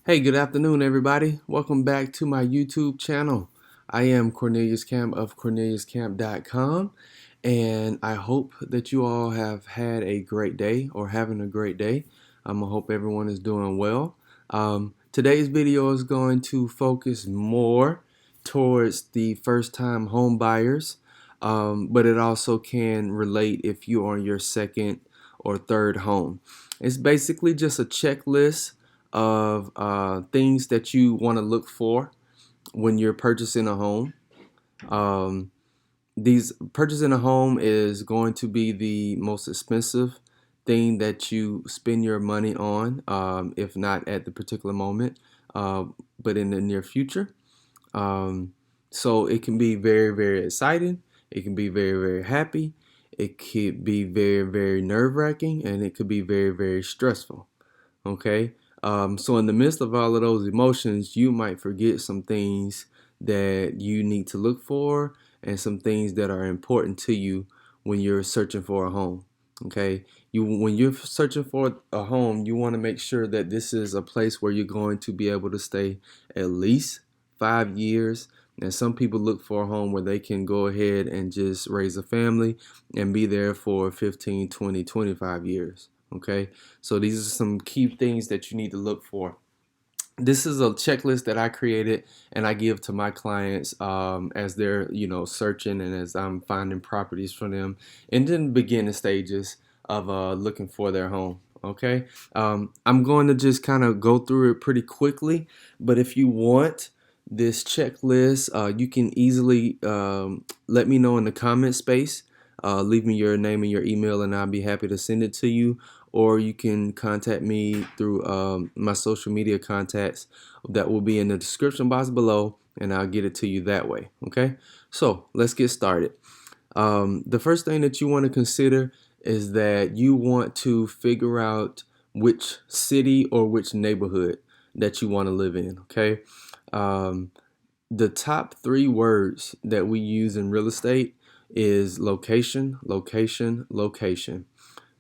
Hey, good afternoon, everybody. Welcome back to my YouTube channel. I am Cornelius Camp of CorneliusCamp.com, and I hope that you all have had a great day or having a great day. I hope everyone is doing well. Today's video is going to focus more towards the first-time home buyers, but it also can relate if you are on your second or third home. It's basically just a checklist of things that you want to look for when you're purchasing a home. Um, these Purchasing a home is going to be the most expensive thing that you spend your money on, if not at the particular moment, uh, but in the near future. Um, so it can be very, very exciting. It can be very, very happy. It could be very, very nerve-wracking, and it could be very, very stressful. Okay. So in the midst of all of those emotions, you might forget some things that you need to look for and some things that are important to you when you're searching for a home. Okay. When you're searching for a home, you want to make sure that this is a place where you're going to be able to stay at least 5 years. And some people look for a home where they can go ahead and just raise a family and be there for 15, 20, 25 years. Okay. So these are some key things that you need to look for. This is a checklist that I created and I give to my clients as they're, searching and as I'm finding properties for them in the beginning stages of looking for their home. Okay. I'm going to just kind of go through it pretty quickly, but if you want this checklist, you can easily let me know in the comment space. Leave me your name and your email, and I'll be happy to send it to you. Or you can contact me through my social media contacts that will be in the description box below, and I'll get it to you that way. Okay, so let's get started. The first thing that you want to consider is that you want to figure out which city or which neighborhood that you want to live in. Okay, um, the top three words that we use in real estate is location, location, location.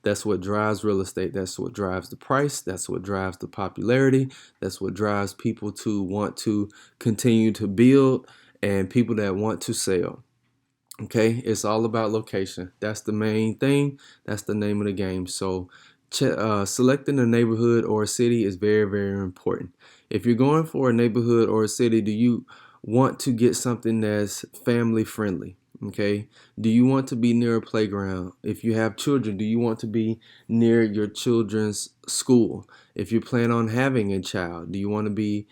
That's what drives real estate. That's what drives the price. That's what drives the popularity. That's what drives people to want to continue to build and people that want to sell. Okay, it's all about location. That's the main thing. That's the name of the game. So selecting a neighborhood or a city is very, very important. If you're going for a neighborhood or a city, do you want to get something that's family friendly? Okay. Do you want to be near a playground? If you have children, do you want to be near your children's school? If you plan on having a child, do you want to be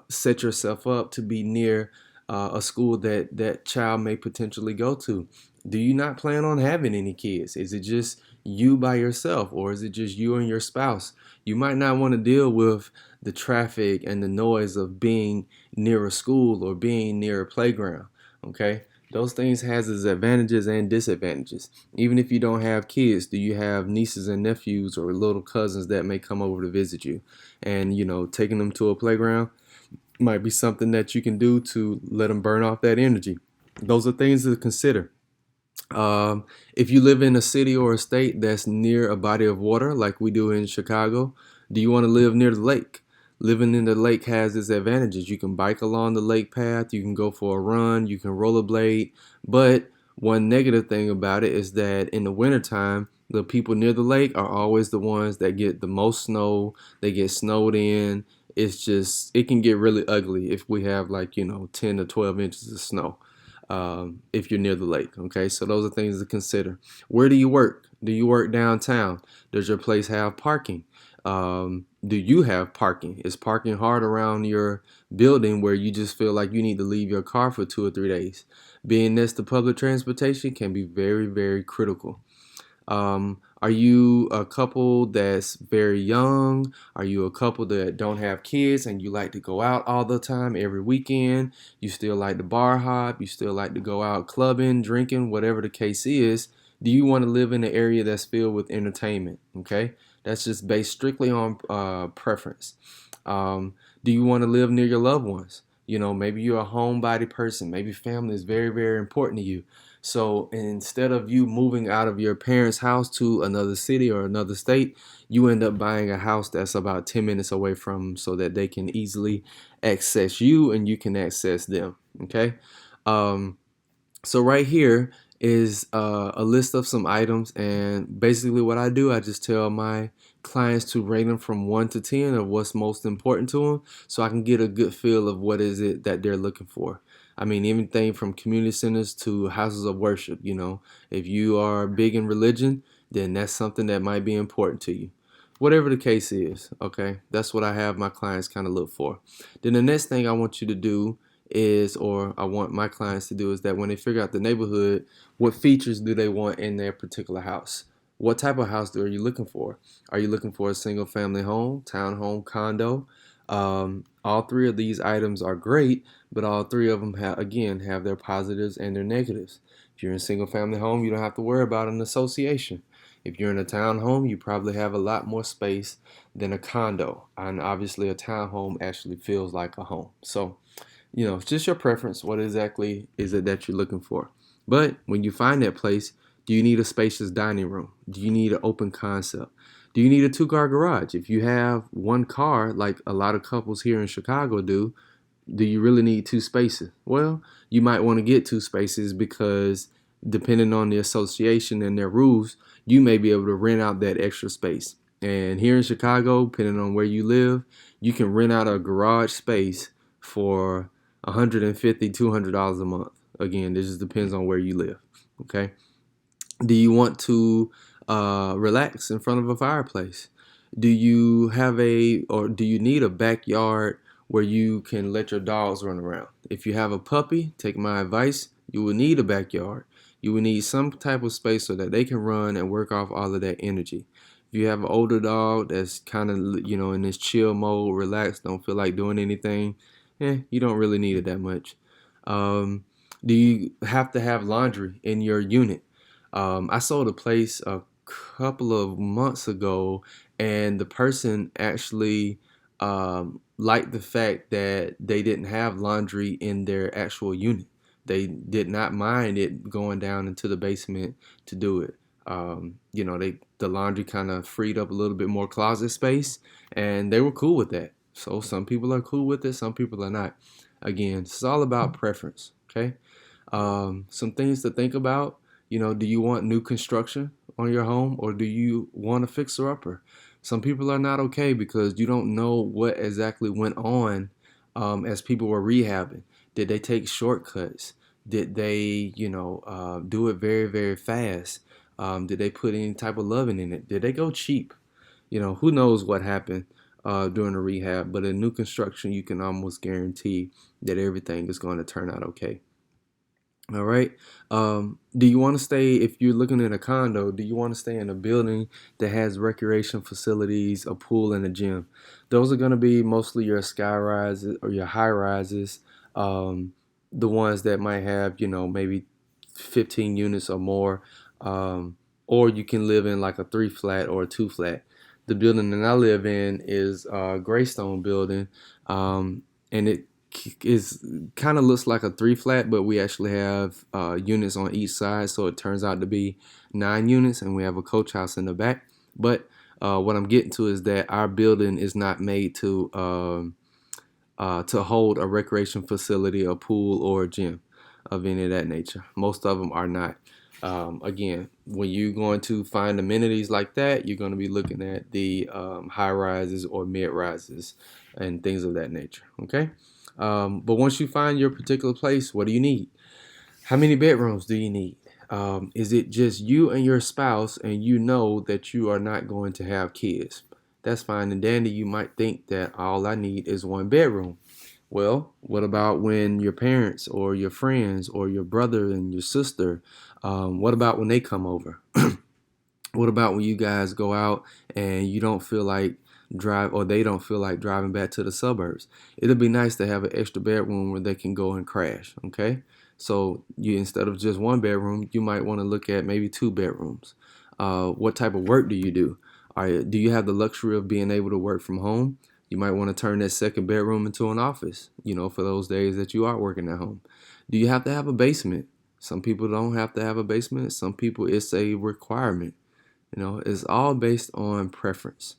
set yourself up to be near a school that that child may potentially go to? Do you not plan on having any kids? Is it just you by yourself, or is it just you and your spouse? You might not want to deal with the traffic and the noise of being near a school or being near a playground. Okay, those things has its advantages and disadvantages. Even if you don't have kids, do you have nieces and nephews or little cousins that may come over to visit you? And taking them to a playground might be something that you can do to let them burn off that energy. Those are things to consider. If you live in a city or a state that's near a body of water, like we do in Chicago, do you want to live near the lake? Living in the lake has its advantages. You can bike along the lake path, you can go for a run, you can rollerblade. But one negative thing about it is that in the wintertime, the people near the lake are always the ones that get the most snow. They get snowed in. It can get really ugly if we have, like, 10 to 12 inches of snow if you're near the lake. Okay, so those are things to consider. Where do you work? Do you work downtown? Does your place have parking? Do you have parking? Is parking hard around your building where you just feel like you need to leave your car for 2 or 3 days? Being next to public transportation can be very, very critical. Are you a couple that's very young? Are you a couple that don't have kids and you like to go out all the time every weekend? You still like to bar hop? You still like to go out clubbing, drinking, whatever the case is? Do you want to live in an area that's filled with entertainment? Okay, that's just based strictly on preference. Do you want to live near your loved ones? Maybe you're a homebody person. Maybe family is very, very important to you. So instead of you moving out of your parents' house to another city or another state, you end up buying a house that's about 10 minutes away from 'em so that they can easily access you and you can access them. Okay. Um, so right here is a list of some items, and basically what I do, I just tell my clients to rate them from 1 to 10 of what's most important to them, so I can get a good feel of what is it that they're looking for. I mean, anything from community centers to houses of worship. If you are big in religion, then that's something that might be important to you. Whatever the case is, okay, that's what I have my clients kind of look for. Then the next thing I want you to do is, or I want my clients to do, is that when they figure out the neighborhood, what features do they want in their particular house? What type of house are you looking for? Are you looking for a single family home, townhome, condo? All three of these items are great, but all three of them have their positives and their negatives. If you're in a single family home, you don't have to worry about an association. If you're in a townhome, you probably have a lot more space than a condo. And obviously a townhome actually feels like a home. So it's just your preference. What exactly is it that you're looking for? But when you find that place, do you need a spacious dining room? Do you need an open concept? Do you need a two-car garage? If you have one car, like a lot of couples here in Chicago do you really need two spaces? Well, you might want to get two spaces because depending on the association and their rules, you may be able to rent out that extra space. And here in Chicago, depending on where you live, you can rent out a garage space for $150, $200 a month. Again, this just depends on where you live. Okay. Do you want to relax in front of a fireplace? Do you need a backyard where you can let your dogs run around? If you have a puppy, take my advice, you will need a backyard. You will need some type of space so that they can run and work off all of that energy. If you have an older dog that's kind of, in this chill mode, relaxed, don't feel like doing anything, you don't really need it that much. Um, do you have to have laundry in your unit? I sold a place a couple of months ago, and the person actually liked the fact that they didn't have laundry in their actual unit. They did not mind it going down into the basement to do it. The laundry kind of freed up a little bit more closet space, and they were cool with that. So some people are cool with it, some people are not. Again, it's all about preference. Okay. Some things to think about. Do you want new construction on your home, or do you want a fixer-upper? Some people are not okay because you don't know what exactly went on as people were rehabbing. Did they take shortcuts? Did they, do it very, very fast? Did they put any type of loving in it? Did they go cheap? Who knows what happened during the rehab, but in new construction, you can almost guarantee that everything is going to turn out okay. All right. Do you want to stay, if you're looking at a condo, do you want to stay in a building that has recreation facilities, a pool, and a gym? Those are going to be mostly your sky rises or your high rises, the ones that might have, maybe 15 units or more. Or you can live in like a 3 flat or a 2 flat. The building that I live in is a Greystone building, and it is kind of looks like a 3 flat, but we actually have units on each side, so it turns out to be 9 units, and we have a coach house in the back. But what I'm getting to is that our building is not made to hold a recreation facility, a pool, or a gym of any of that nature. Most of them are not. Again, when you're going to find amenities like that, you're going to be looking at the high rises or mid rises and things of that nature. Okay. But once you find your particular place, what do you need? How many bedrooms do you need? Is it just you and your spouse, and you know that you are not going to have kids? That's fine and dandy. You might think that all I need is 1 bedroom. Well, what about when your parents or your friends or your brother and your sister, what about when they come over? What about when you guys go out and you don't feel like or they don't feel like driving back to the suburbs? It'll be nice to have an extra bedroom where they can go and crash. Okay. So you, instead of just 1 bedroom, you might want to look at maybe 2 bedrooms. What type of work do you do? Do you have the luxury of being able to work from home? You might want to turn that second bedroom into an office, for those days that you are working at home. Do you have to have a basement? Some people don't have to have a basement. Some people it's a requirement. It's all based on preference.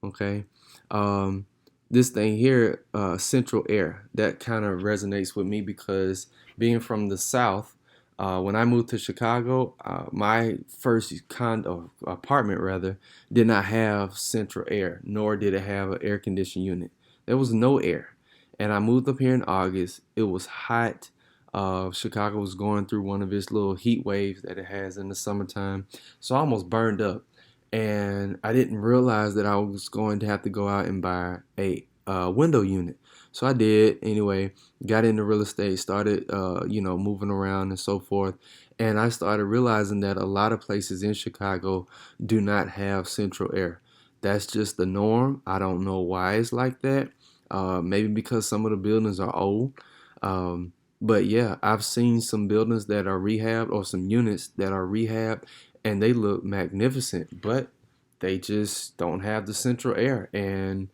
Okay. Um, this thing here, central air, that kind of resonates with me because being from the South, when I moved to Chicago, my first condo apartment rather did not have central air, nor did it have an air conditioning unit. There was no air, and I moved up here in August. It was hot. Chicago was going through one of its little heat waves that it has in the summertime, so I almost burned up, and I didn't realize that I was going to have to go out and buy a window unit. So I did anyway. Got into real estate, started moving around and so forth, and I started realizing that a lot of places in Chicago do not have central air. That's just the norm. I don't know why it's like that. Maybe because some of the buildings are old. But yeah, I've seen some buildings that are rehabbed or some units that are rehabbed and they look magnificent, but they just don't have the central air. And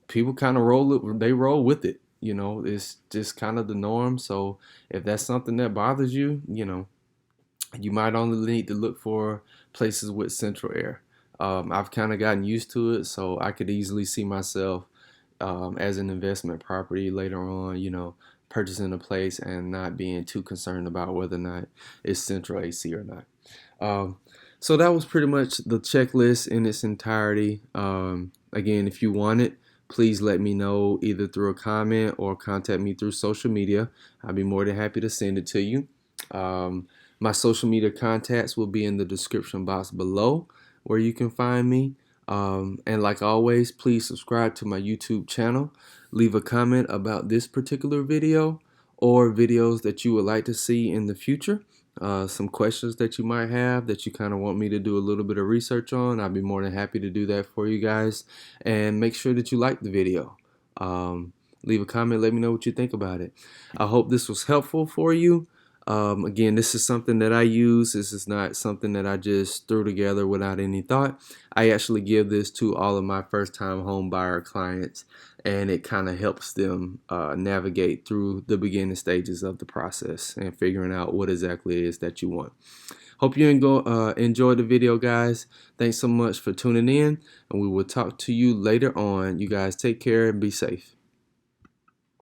people kind of roll with it. It's just kind of the norm. So if that's something that bothers you, you might only need to look for places with central air. I've kind of gotten used to it, so I could easily see myself as an investment property later on, purchasing a place and not being too concerned about whether or not it's central AC or not. Um, so that was pretty much the checklist in its entirety. Again, if you want it, please let me know either through a comment or contact me through social media. I'd be more than happy to send it to you. My social media contacts will be in the description box below where you can find me. And like always, please subscribe to my YouTube channel. Leave a comment about this particular video or videos that you would like to see in the future. Some questions that you might have that you kind of want me to do a little bit of research on. I'd be more than happy to do that for you guys. And make sure that you like the video. Leave a comment. Let me know what you think about it. I hope this was helpful for you. Again, this is something that I use. This is not something that I just threw together without any thought. I actually give this to all of my first-time home buyer clients, and it kind of helps them navigate through the beginning stages of the process and figuring out what exactly it is that you want. Hope you enjoyed the video, guys. Thanks so much for tuning in, and we will talk to you later on. You guys take care and be safe.